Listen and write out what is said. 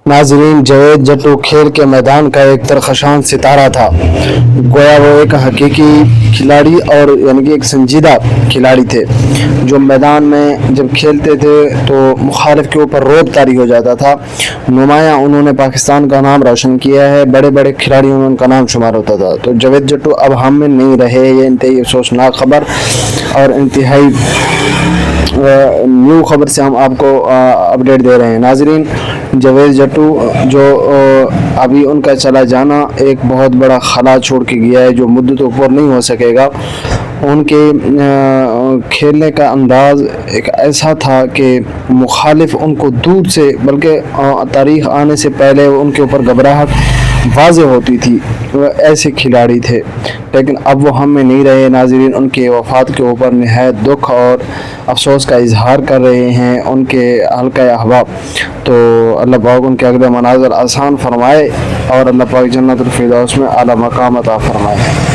नाजरीन, जावेद जट्टू खेल के मैदान का एक तरखशान सितारा था। गोया वो एक हकीकी खिलाड़ी और यानी कि एक संजीदा खिलाड़ी थे जो मैदान में जब खेलते थे तो मुखालिफ के ऊपर रोब तारी हो जाता था। नुमाया उन्होंने पाकिस्तान का नाम रोशन किया है, बड़े बड़े खिलाड़ियों में उनका नाम शुमार होता था। तो जावेद जट्टू अब हम में नहीं रहे, ये इंतहाई अफसोसनाक खबर और इंतहाई न्यू खबर से हम आपको अपडेट दे रहे हैं। नाजरीन, जावेद जट्टू जो अभी उनका चला जाना एक बहुत बड़ा खला छोड़ के गया है जो मुद्दतों पर नहीं हो सकेगा। उनके खेलने का अंदाज़ एक ऐसा था कि मुखालिफ उनको दूर से बल्कि तारीख़ आने से पहले उनके ऊपर घबराहट वाज़ेह होती थी, वो ऐसे खिलाड़ी थे। लेकिन अब वो हम में नहीं रहे। नाज़रीन, उनके वफ़ात के ऊपर निहायत दुख और अफसोस का इजहार कर रहे हैं उनके हल्का अहबाब। तो अल्लाह पाक उनके अगले मनाज़र आसान फरमाए और अल्लाह पाक जन्नतुल फिरदौस में आला मकाम अता फरमाए।